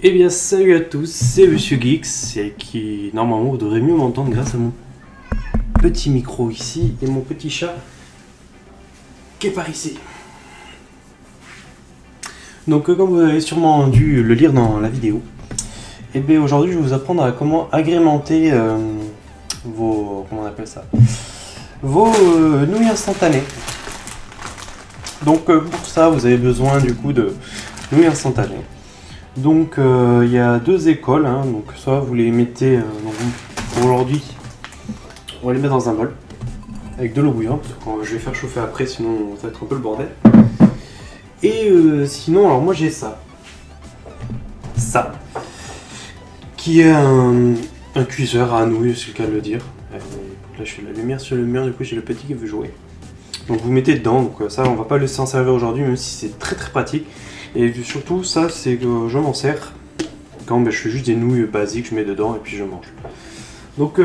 Eh bien salut à tous, c'est Monsieur Geeks et qui normalement vous devrez mieux m'entendre grâce à mon petit micro ici et mon petit chat qui est par ici. Donc comme vous avez sûrement dû le lire dans la vidéo, et bien aujourd'hui je vais vous apprendre à comment agrémenter vos nouilles instantanées. Donc pour ça vous avez besoin du coup de nouilles instantanées. Donc il y a deux écoles, hein. Donc soit vous les mettez, pour aujourd'hui, on va les mettre dans un bol avec de l'eau bouillante, quand je vais faire chauffer après, sinon ça va être un peu le bordel. Et sinon, alors moi j'ai ça, qui est un cuiseur à nouilles, c'est le cas de le dire. Là je fais la lumière sur le mur, du coup j'ai le petit qui veut jouer. Donc vous mettez dedans, donc ça on va pas le s'en servir aujourd'hui, même si c'est très pratique. Et surtout ça c'est que je m'en sers quand je fais juste des nouilles basiques, je mets dedans et puis je mange. Donc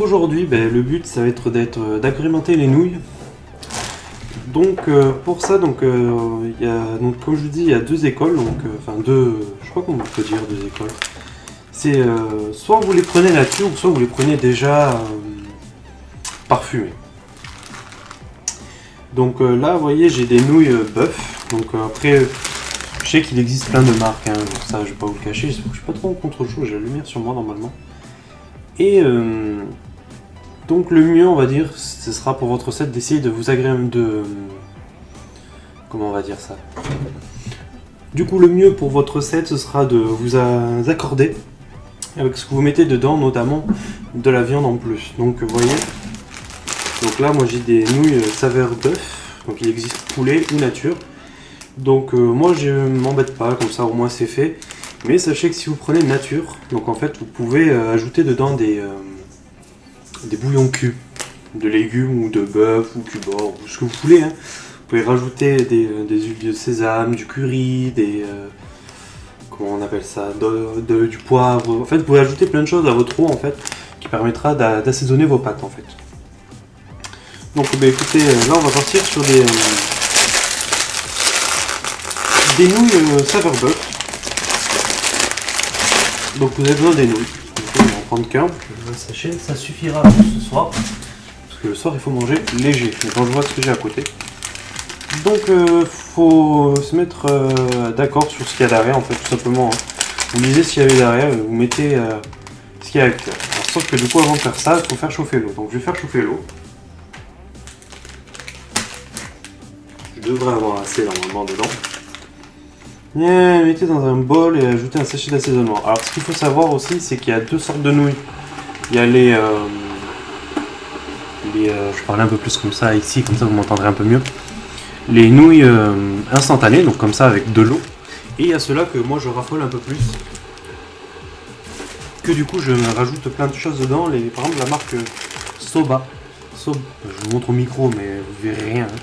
aujourd'hui le but ça va être d'agrémenter les nouilles. Donc pour ça comme je vous dis il y a deux écoles, je crois qu'on peut dire deux écoles. C'est soit vous les prenez nature ou soit vous les prenez déjà parfumées. Donc là vous voyez j'ai des nouilles bœuf. Donc après je sais qu'il existe plein de marques, hein, donc ça je vais pas vous le cacher, je suis pas trop en contre-chaud, j'ai la lumière sur moi normalement. Et donc le mieux on va dire ce sera pour votre recette d'essayer de vous agrémenter comment on va dire ça. Du coup le mieux pour votre recette ce sera de vous accorder avec ce que vous mettez dedans, notamment de la viande en plus. Donc vous voyez, donc là moi j'ai des nouilles saveur bœuf, donc il existe poulet ou nature. Donc moi je m'embête pas, comme ça au moins c'est fait. Mais sachez que si vous prenez nature, donc en fait vous pouvez ajouter dedans des bouillons cubes, de légumes ou de bœuf ou cubord, ou ce que vous voulez, hein. Vous pouvez rajouter des huiles de sésame, du curry, comment on appelle ça, du poivre. En fait vous pouvez ajouter plein de choses à votre eau en fait, qui permettra d'assaisonner vos pâtes en fait. Donc écoutez, là on va partir sur des nouilles saveur bœuf. Donc vous avez besoin des nouilles. Donc, on va en prendre qu'un. Sachez, ça suffira pour ce soir. Parce que le soir il faut manger léger. Mais quand je vois ce que j'ai à côté. Donc faut se mettre d'accord sur ce qu'il y a derrière en fait, tout simplement. Hein. Vous lisez ce qu'il y avait derrière, vous mettez ce qu'il y a avec. Sauf que du coup avant de faire ça, il faut faire chauffer l'eau. Donc je vais faire chauffer l'eau. Je devrais avoir assez normalement dedans. Mettez dans un bol et ajoutez un sachet d'assaisonnement. Alors ce qu'il faut savoir aussi c'est qu'il y a deux sortes de nouilles. Il y a je parlais un peu plus comme ça ici, comme ça vous m'entendrez un peu mieux. Les nouilles instantanées, donc comme ça avec de l'eau. Et il y a ceux-là que moi je raffole un peu plus. Que du coup je rajoute plein de choses dedans. Par exemple la marque Soba. Je vous montre au micro mais vous verrez rien. Hein.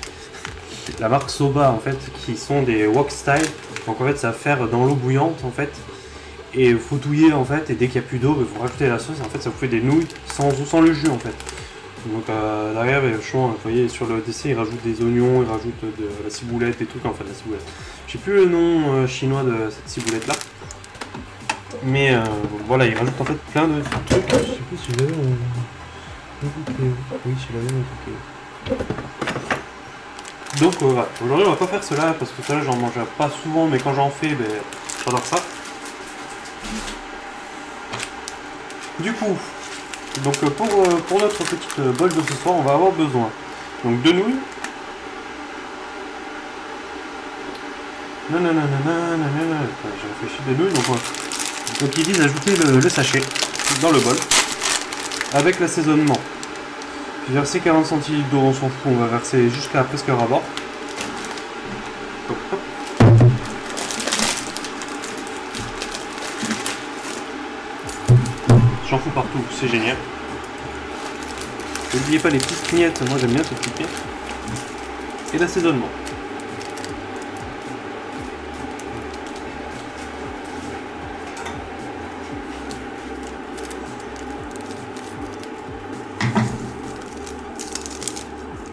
La marque Soba en fait, qui sont des wok style. Donc en fait ça va faire dans l'eau bouillante en fait. Et faut touiller en fait, et dès qu'il n'y a plus d'eau, vous rajoutez la sauce et en fait ça vous fait des nouilles sans le jus en fait. Donc derrière, vous voyez sur le dessert, ils rajoutent des oignons, ils rajoutent de la ciboulette, des trucs, enfin de la ciboulette. Je sais plus le nom chinois de cette ciboulette là. Mais voilà, ils rajoutent en fait plein de trucs. Je sais plus si je l'avais oui, je l'avais. Donc voilà, aujourd'hui on va pas faire cela parce que ça j'en mange pas souvent, mais quand j'en fais, j'adore ça. Du coup, donc pour notre petite bol de ce soir, on va avoir besoin donc de nouilles. J'ai réfléchi des nouilles, donc ils disent ajouter le sachet dans le bol avec l'assaisonnement. J'ai versé 40 centilitres d'eau, on s'en fout, on va verser jusqu'à presque ras-bord. J'en fous partout, c'est génial. N'oubliez pas les petites miettes, moi j'aime bien ces petites miettes. Et l'assaisonnement.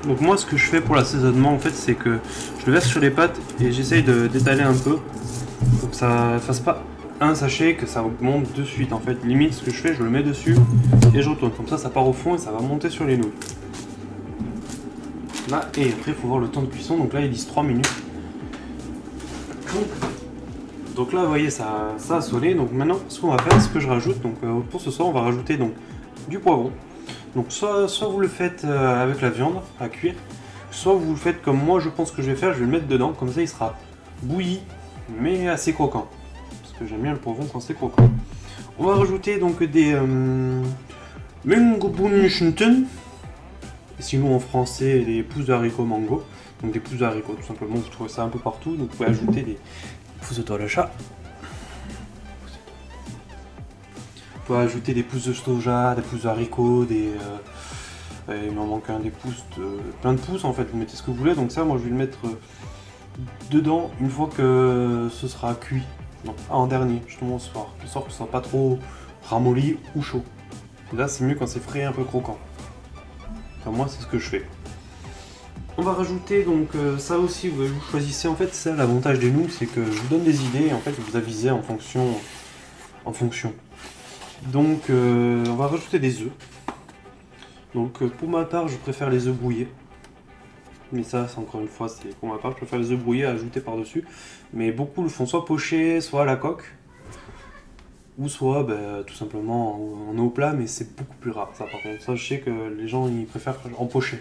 Donc moi ce que je fais pour l'assaisonnement en fait c'est que je le verse sur les pâtes et j'essaye d'étaler un peu Faut que ça fasse pas un sachet, que ça monte de suite. En fait, limite, ce que je fais, je le mets dessus et je retourne. Comme ça part au fond et ça va monter sur les nouilles. Là, et après, il faut voir le temps de cuisson. Donc là, ils disent 3 minutes. Donc là, vous voyez, ça a sonné. Donc maintenant, ce qu'on va faire, c'est que je rajoute. Donc pour ce soir, on va rajouter donc du poivron. Donc soit vous le faites avec la viande à cuire, soit vous le faites comme moi, je pense que je vais faire. Je vais le mettre dedans. Comme ça, il sera bouilli, mais assez croquant. Parce que j'aime bien le poivron quand c'est croquant. On va rajouter donc des Mungobohnenschnitten. Sinon en français, des pousses de haricots mango. Donc des pousses de haricots, tout simplement. Vous trouvez ça un peu partout. Donc vous pouvez ajouter des pousses de toile de chat. Vous pouvez ajouter des pousses de soja, des pousses de haricots, il m'en manque un, des pousses plein de pousses en fait. Vous mettez ce que vous voulez. Donc ça, moi je vais le mettre dedans une fois que ce sera cuit. Non, en dernier, justement ce soir. De sorte que ce soit pas trop ramolli ou chaud. Et là, c'est mieux quand c'est frais et un peu croquant. Enfin, moi, c'est ce que je fais. On va rajouter donc ça aussi, vous choisissez en fait, ça l'avantage des nouilles, c'est que je vous donne des idées et en fait vous avisez en fonction. Donc on va rajouter des œufs. Donc pour ma part, je préfère les œufs brouillés. Mais ça, c'est encore une fois, c'est pour ma part, je préfère les œufs brouillés à ajouter par-dessus. Mais beaucoup le font soit pochés, soit à la coque. Ou soit tout simplement en eau plat, mais c'est beaucoup plus rare ça par contre. Ça, je sais que les gens ils préfèrent en poché.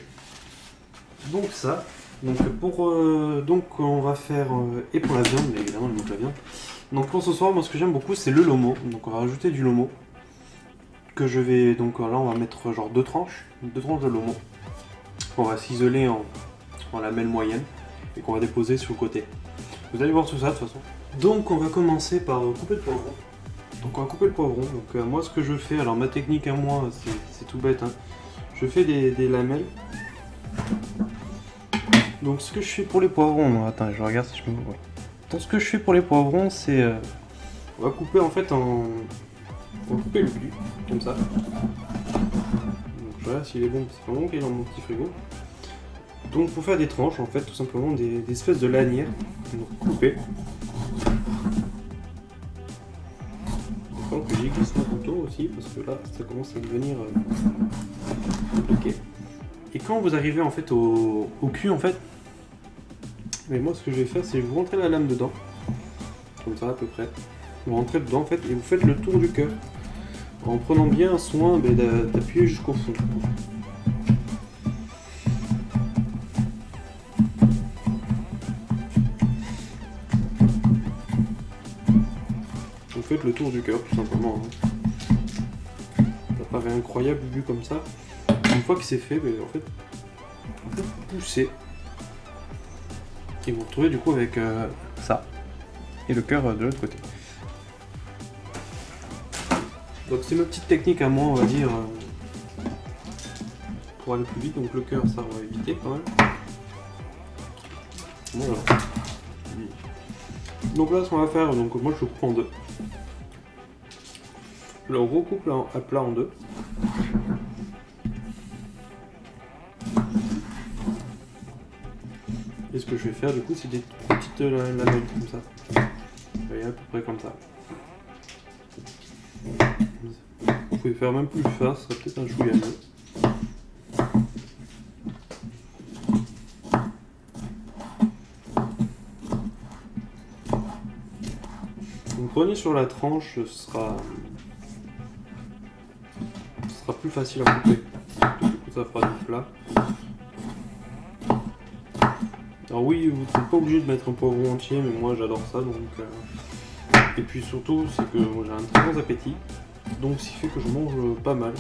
Donc ça, donc on va faire, et pour la viande, mais évidemment il manque la viande. Donc pour ce soir, moi ce que j'aime beaucoup c'est le lomo. Donc on va rajouter du lomo. Que je vais, donc là on va mettre genre deux tranches de lomo. On va ciseler en lamelles moyennes et qu'on va déposer sur le côté. Vous allez voir tout ça de toute façon. Donc on va commencer par couper le poivron. Donc on va couper le poivron. Donc moi ce que je fais, alors ma technique à moi c'est tout bête, hein. Je fais des lamelles. Donc ce que je fais pour les poivrons, attends je regarde si je me vois. Donc ce que je fais pour les poivrons c'est on va couper en fait on va couper le pli, comme ça. Donc voilà, s'il est bon, c'est vraiment qu'il est dans mon petit frigo. Donc pour faire des tranches en fait tout simplement des espèces de lanières. Donc couper. Que j'y glisse mon couteau aussi parce que là ça commence à devenir compliqué. Et quand vous arrivez en fait au cul en fait, mais moi ce que je vais faire c'est je vous rentrer la lame dedans, comme ça à peu près. Vous rentrez dedans en fait et vous faites le tour du cœur en prenant bien soin d'appuyer jusqu'au fond. Vous faites le tour du cœur tout simplement. Ça paraît incroyable vu comme ça. Une fois que c'est fait, en fait, vous poussez. Et vous retrouvez du coup avec ça. Et le cœur de l'autre côté. Donc c'est ma petite technique à moi, on va dire, pour aller plus vite. Donc le cœur, ça on va éviter quand même. Voilà. Donc là, ce qu'on va faire, donc moi je coupe en deux. Je le recoupe à plat en deux. Et ce que je vais faire du coup, c'est des petites lamelles comme ça. Vous voyez, à peu près comme ça. Vous pouvez faire même plus fin, ça serait peut-être un chouïa mieux. Vous prenez sur la tranche, ce sera plus facile à couper. Du coup, ça fera du plat. Alors oui, vous n'êtes pas obligé de mettre un poivron entier, mais moi j'adore ça. Donc, et puis surtout, c'est que j'ai un très bon appétit. Donc ce qui fait que je mange pas mal.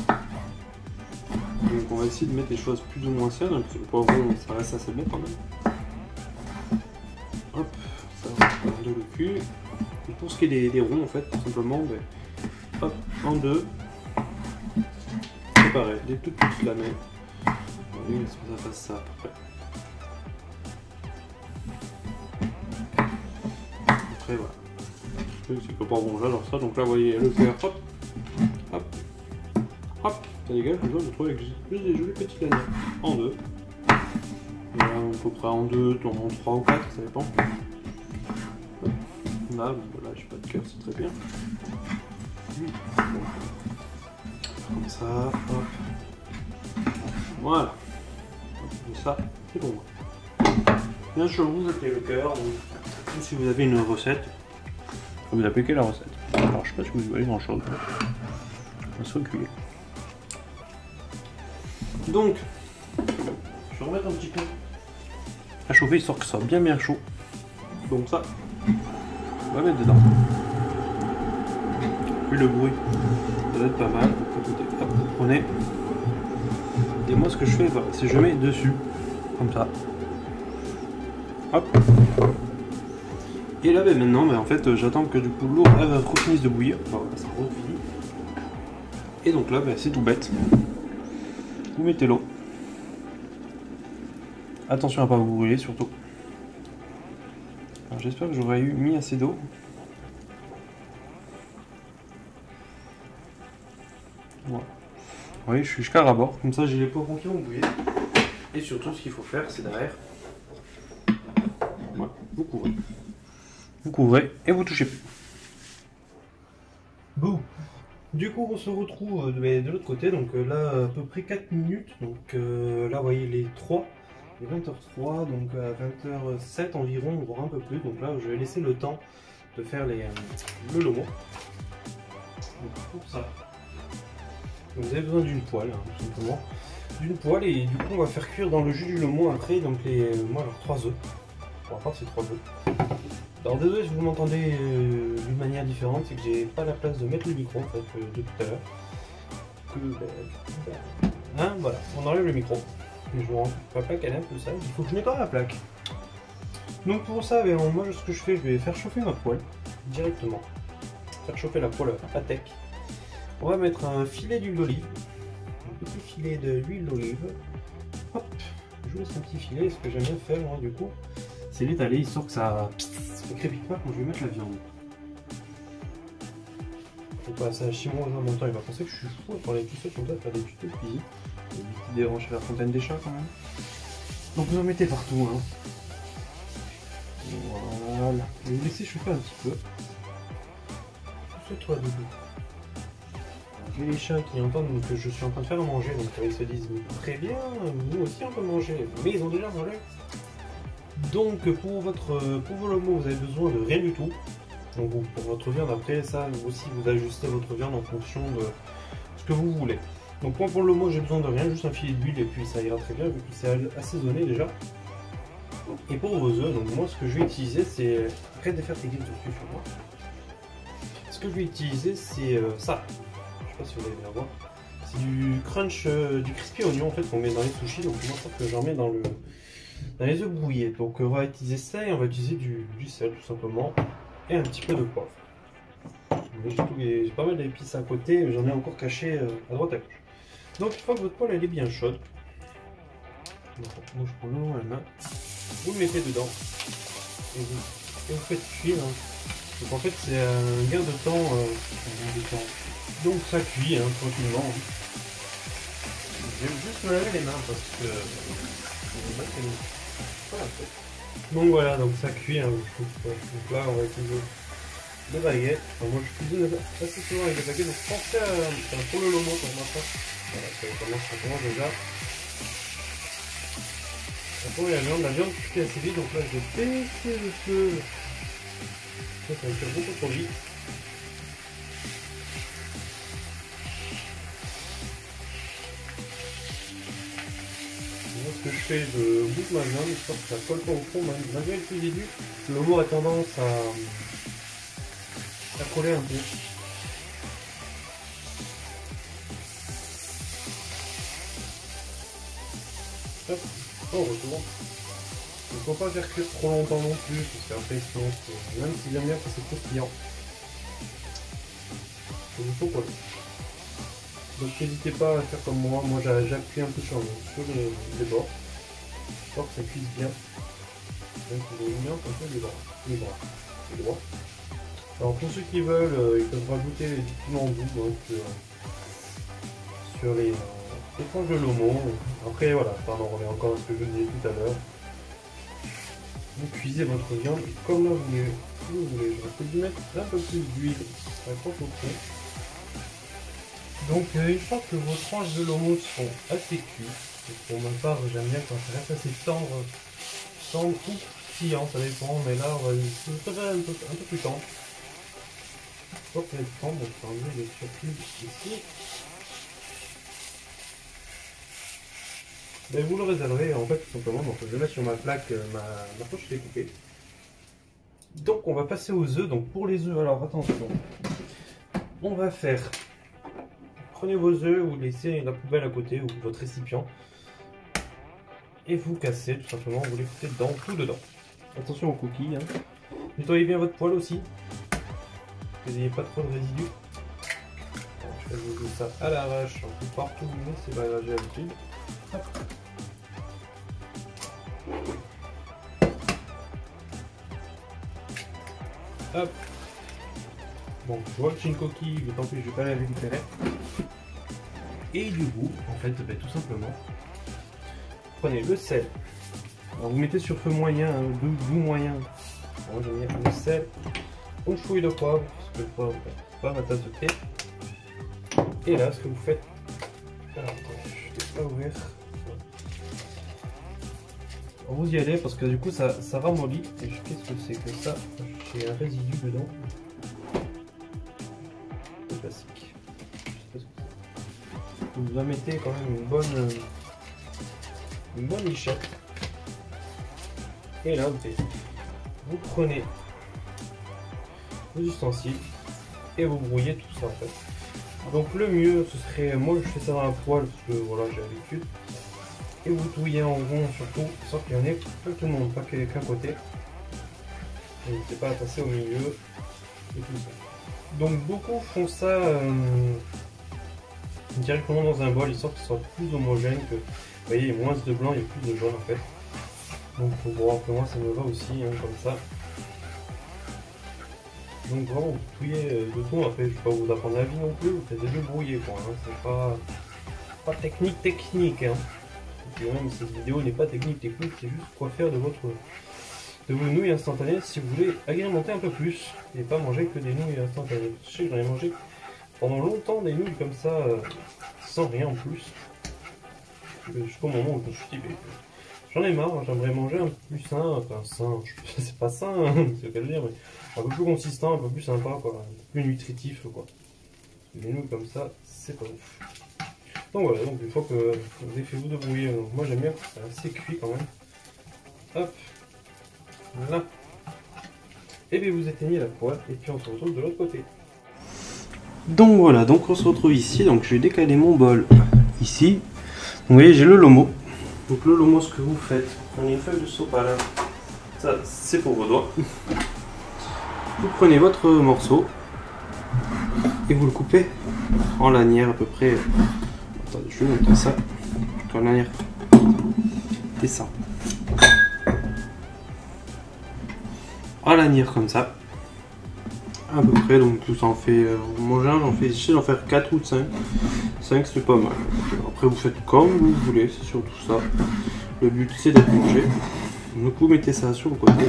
Donc on va essayer de mettre les choses plus ou moins saines, parce que le poivron ça reste assez bon quand même. Hop, ça va faire en deux le cul. Et pour ce qui est des ronds en fait, tout simplement, hop, en deux. C'est pareil, des toutes petites lamelles. Oui, est-ce que ça fasse ça à peu près. Après voilà. C'est que le poivron j'adore ça, donc là vous voyez le cœur, hop, hop, hop, ça dégage, je le trouve avec juste des jolies petites lanières. En deux. Voilà, à peu près en deux, en trois ou quatre, ça dépend. Là, voilà, j'ai pas de cœur, c'est très bien. Comme ça, hop. Voilà. Comme ça, c'est bon. Bien sûr, vous appelez le cœur, ou si vous avez une recette, vous appliquez la recette. Alors, je sais pas si vous voyez grand chose. On va se reculer. Donc, je vais remettre un petit peu à chauffer histoire que ça soit bien chaud. Donc ça, on va mettre dedans. Puis le bruit, ça va être pas mal. Donc, écoutez, hop, vous prenez. Et moi, ce que je fais, voilà, c'est que je mets dessus, comme ça. Hop. Et là, ben, maintenant, ben, en fait, j'attends que du coup l'eau refinisse de bouillir. Voilà, ça refinit. Et donc là, ben, c'est tout bête. Vous mettez l'eau. Attention à ne pas vous brûler, surtout. Alors, j'espère que j'aurais mis assez d'eau. Voilà. Vous voyez, je suis jusqu'à ras-bord. Comme ça, j'ai les poivrons qui vont bouillir. Et surtout, ce qu'il faut faire, c'est derrière. Voilà, vous couvrez. Vous couvrez et vous touchez plus. Bon. Du coup, on se retrouve de l'autre côté. Donc là, à peu près 4 minutes. Donc là, vous voyez les 3. Les 20h03, donc à 20h07 environ, voire un peu plus. Donc là, je vais laisser le temps de faire le lomo. Donc pour ça, donc, vous avez besoin d'une poêle, hein, tout simplement. D'une poêle, et du coup, on va faire cuire dans le jus du lomo après. Donc moi, alors 3 œufs. Pour ma part, c'est 3 œufs. Alors désolé si vous m'entendez d'une manière différente, c'est que j'ai pas la place de mettre le micro en fait de tout à l'heure. Hein, voilà, on enlève le micro. Je vous rends la plaque, elle est un peu sale, il faut que je nettoie la plaque. Donc pour ça, moi ce que je fais, je vais faire chauffer ma poêle directement. Faire chauffer la poêle à tech. On va mettre un filet d'huile d'olive. Un petit filet d'huile d'olive. Hop, je vous laisse un petit filet. Ce que j'aime bien faire moi du coup, c'est l'étaler histoire que ça ne crépite pas quand je vais mettre la viande. Faut pas ça chez moi en même temps, il va penser que je suis fou à parler tout seul comme ça, faire des tutos de cuisine. Des ranges à la fontaine des chats quand même. Donc vous en mettez partout. Hein. Voilà. Je vais laisser chauffer un petit peu. Pousse-toi debout. J'ai les chats qui entendent que je suis en train de faire à manger, donc ils se disent très bien, nous aussi on peut manger, mais ils ont déjà mangé. Donc pour vos lomos, vous avez besoin de rien du tout. Donc pour votre viande, après ça aussi vous ajustez votre viande en fonction de ce que vous voulez. Donc moi pour le lomo j'ai besoin de rien, juste un filet d'huile et puis ça ira très bien vu que c'est assaisonné déjà. Et pour vos œufs, donc moi ce que je vais utiliser c'est, arrête de faire tes guides dessus sur moi. Ce que je vais utiliser c'est ça. Je sais pas si vous allez bien voir. C'est du crunch, du crispy oignon en fait qu'on met dans les sushis. Donc moi sauf que j'en mets dans les œufs brouillés. Donc on va utiliser ça et on va utiliser du sel tout simplement et un petit peu de poivre. J'ai pas mal d'épices à côté, j'en ai encore caché à droite à gauche. Donc une fois que votre poêle elle est bien chaude, moi je prends l'eau à la main, vous le mettez dedans et vous faites cuire. Hein. Donc en fait c'est un gain de temps, donc ça cuit hein, tranquillement. Je vais juste me laver les mains parce que voilà. Donc voilà, donc ça cuit. Hein. Donc là on va utiliser des baguettes. Enfin, moi je cuisine assez souvent avec des baguettes, donc pensez à pour le lomo pour ma part. Voilà, ça commence déjà. Pour la viande cuit assez vite, donc là je vais baisser le feu. Ça va faire beaucoup trop vite. Moi ce que je fais, je goûte ma viande, histoire que ça colle pas au fond, malgré le plus début. Le lomo a tendance à coller un peu. Hop, on retourne. Il ne faut pas faire cuire trop longtemps non plus, parce qu'après sinon, même si j'aime bien que c'est croustillant, il faut coller. Donc n'hésitez pas à faire comme moi j'appuie un peu sur les bords, pour que ça cuise bien. Donc vous avez bien comme ça les bras. Alors pour ceux qui veulent, ils peuvent rajouter des piments doux donc, sur les tranches de lomo. Après voilà, pardon, on revient encore à ce que je disais tout à l'heure. Vous cuisez votre viande comme là vous voulez. si vous voulez. J'aurais peut-être dû mettre un peu plus d'huile à croque au fond. Donc une fois que vos tranches de lomo sont assez cuites, pour ma part j'aime bien quand ça reste assez tendre ou croustillant, ça dépend, mais là on va faire un peu plus tendre. Hop, les tendre, donc je vais enlever les surplus ici. Mais vous le réservez en fait tout simplement, donc je vais mettre sur ma plaque ma poche découpée. Donc on va passer aux œufs. Donc pour les œufs, alors attention, on va faire, prenez vos œufs, vous laissez la poubelle à côté ou votre récipient et vous cassez tout simplement, vous les foutez dedans, tout dedans. Attention aux coquilles, hein. Nettoyez bien votre poêle aussi, que vous n'ayez pas trop de résidus. Alors, je vais vous ça à l'arrache, un peu partout, mais c'est pas grave, j'ai l'habitude. Hop. Bon, je vois que j'ai une coquille, mais tant pis, je vais pas la récupérer. Et du coup, en fait, ben, tout simplement, prenez le sel. Alors vous mettez sur feu moyen, hein, doux moyen. Moi j'aime bien le sel, une chouille de poivre, parce que le poivre, c'est pas ma tasse de thé. Et là, ce que vous faites, alors attendez, je ne l'ai pas ouvert. Vous y allez parce que du coup ça ramollit. Et qu'est-ce que c'est que ça? J'ai un résidu dedans. C'est classique. Je sais pas ce que c'est. Vous en mettez quand même une bonne lichette. Et là vous prenez vos ustensiles et vous brouillez tout ça en fait. Donc le mieux ce serait, moi je fais ça dans la poêle parce que voilà j'ai l'habitude. Et vous touillez en rond surtout, sans qu'il y en ait pas tout le monde, pas qu'un côté. N'hésitez pas à passer au milieu et tout ça. Donc beaucoup font ça directement dans un bol, histoire qu'il soit plus homogène, que vous voyez, il y a moins de blanc, il y a plus de jaune en fait. Donc bon, après moi ça me va aussi, hein, comme ça. Donc vraiment vous touillez de tout, après je ne vais pas vous apprendre la vie non plus, vous faites des œufs brouillés quoi, hein. C'est pas technique hein. Et même cette vidéo n'est pas technique, c'est juste quoi faire de vos nouilles instantanées si vous voulez agrémenter un peu plus et pas manger que des nouilles instantanées. Je sais que j'en ai mangé pendant longtemps des nouilles comme ça sans rien en plus. Jusqu'au moment où je me suis dit j'en ai marre, j'aimerais manger un peu plus sain, enfin sain, c'est pas sain, hein, c'est ce que je veux dire, mais un peu plus consistant, un peu plus sympa, quoi, un peu plus nutritif quoi. Des nouilles comme ça, c'est pas ouf. Donc voilà, donc une fois que vous avez fait vous débrouiller, donc moi j'aime bien que c'est assez cuit quand même. Hop, là. Et bien vous éteignez la poêle et puis on se retrouve de l'autre côté. Donc voilà, donc on se retrouve ici, donc je vais décaler mon bol ici. Donc vous voyez j'ai le lomo. Donc le lomo, ce que vous faites, vous prenez une feuille de sopalin, ça c'est pour vos doigts. Vous prenez votre morceau et vous le coupez en lanière à peu près. Attendez, je vais montrer ça. En lanière descend. En lanière comme ça. À peu près, donc tout ça en fait. Moi j'essaie d'en faire 4 ou 5. 5 c'est pas mal. Après vous faites comme vous voulez, c'est surtout ça. Le but c'est d'être mangé. Donc vous mettez ça sur le côté.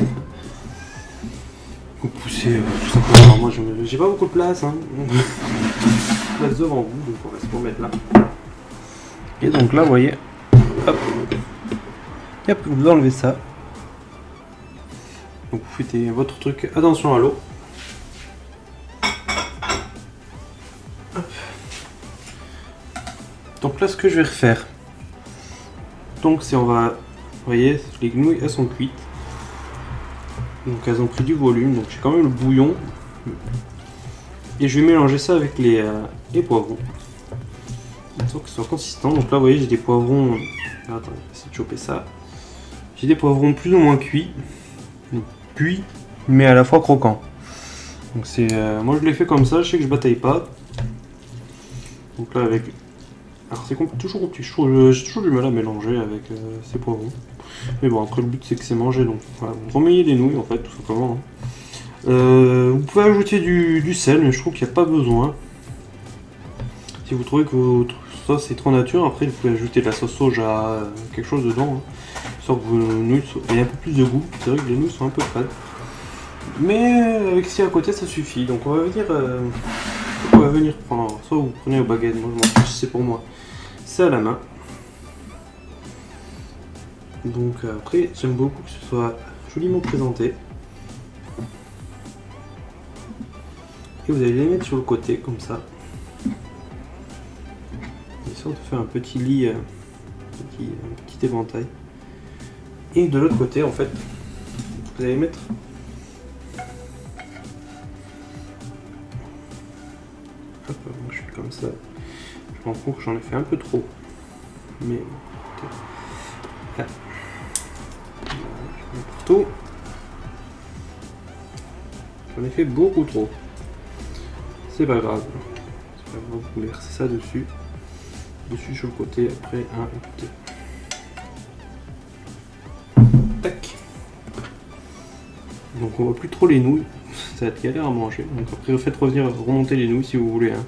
Vous poussez tout simplement. Moi j'ai pas beaucoup de place. Hein. Place devant vous, donc on va se remettre là. Et donc là vous voyez. Hop. Hop, vous enlevez ça. Donc vous foutez votre truc. Attention à l'eau. Donc là ce que je vais refaire, donc c'est on va, vous voyez les nouilles elles sont cuites, donc elles ont pris du volume, donc j'ai quand même le bouillon et je vais mélanger ça avec les poivrons pour qu'ils soient consistants. Donc là vous voyez j'ai des poivrons, attendez, je vais essayer de choper ça, j'ai des poivrons plus ou moins cuits mais à la fois croquants. Donc c'est moi je l'ai fait comme ça, je sais que je bataille pas. Donc là avec, alors c'est toujours j'ai toujours du mal à mélanger avec ces poivrons. Mais bon, après le but c'est que c'est mangé, donc voilà, vous remettez les nouilles en fait, tout simplement. Vous pouvez ajouter du sel, mais je trouve qu'il n'y a pas besoin. Si vous trouvez que votre sauce est trop nature, après vous pouvez ajouter de la sauce soja, quelque chose dedans. Hein, histoire que vos nouilles il y a un peu plus de goût. C'est vrai que les nouilles sont un peu fades. Mais avec ci à côté ça suffit. Donc on va venir prendre, soit vous prenez aux baguettes, moi je m'en fiche, c'est pour moi. C'est à la main. Donc après j'aime beaucoup que ce soit joliment présenté. Et vous allez les mettre sur le côté comme ça. Histoire de faire un petit lit, un petit éventail. Et de l'autre côté en fait, vous allez mettre hop, moi je suis comme ça. Je me rends compte que j'en ai fait un peu trop. Mais là. Partout. J'en ai fait beaucoup trop. C'est pas grave. C'est pas grave, vous pouvez verser ça dessus. Dessus sur le côté, après un côté. Tac. Donc on voit plus trop les nouilles. Ça va être galère à manger. Donc après faites remonter les nouilles si vous voulez. Hein.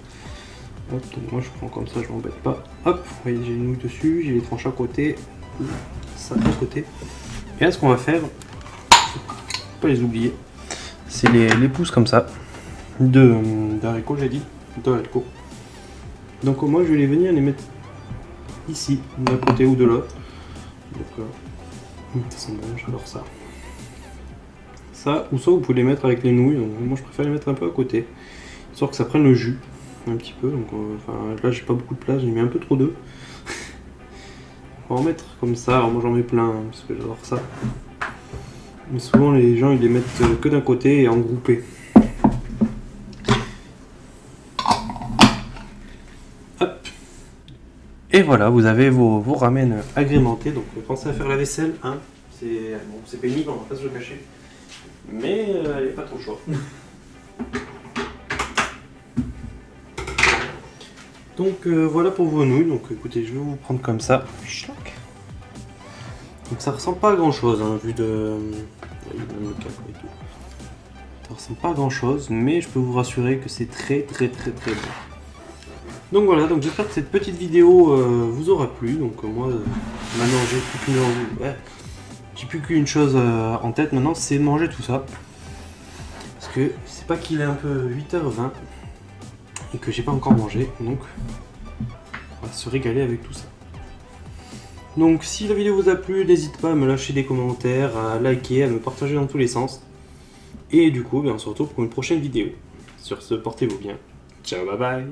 Hop, donc moi je prends comme ça, je m'embête pas. Hop, vous voyez j'ai les nouilles dessus, j'ai les tranches à côté. Ça à côté. Et là ce qu'on va faire, faut pas les oublier, c'est les pousses comme ça d'haricots, j'ai dit, d'haricots. Donc moi je vais les venir les mettre ici, d'un côté ou de l'autre. Donc ça sent bon, j'adore ça. Ça, ou ça vous pouvez les mettre avec les nouilles, donc moi je préfère les mettre un peu à côté, histoire que ça prenne le jus un petit peu. Donc là j'ai pas beaucoup de place, j'ai mis un peu trop d'œufs. On va en mettre comme ça, alors moi j'en mets plein hein, parce que j'adore ça. Mais souvent les gens ils les mettent que d'un côté et en groupé. Hop. Et voilà, vous avez vos ramen agrémentés. Donc pensez à faire la vaisselle, hein. C'est pénible, on va pas se le cacher. Mais elle n'est pas trop chaude. Donc voilà pour vos nouilles. Donc écoutez, je vais vous prendre comme ça. Donc ça ressemble pas à grand chose, hein, vu de... Ça ressemble pas à grand chose, mais je peux vous rassurer que c'est très bon. Donc voilà, donc j'espère que cette petite vidéo vous aura plu. Donc moi, maintenant j'ai plus qu'une chose en tête maintenant, c'est de manger tout ça. Parce que c'est pas qu'il est un peu 8h20 et que j'ai pas encore mangé, donc on va se régaler avec tout ça. Donc si la vidéo vous a plu, n'hésitez pas à me lâcher des commentaires, à liker, à me partager dans tous les sens. Et du coup, on se retrouve pour une prochaine vidéo. Sur ce, portez-vous bien. Ciao, bye bye.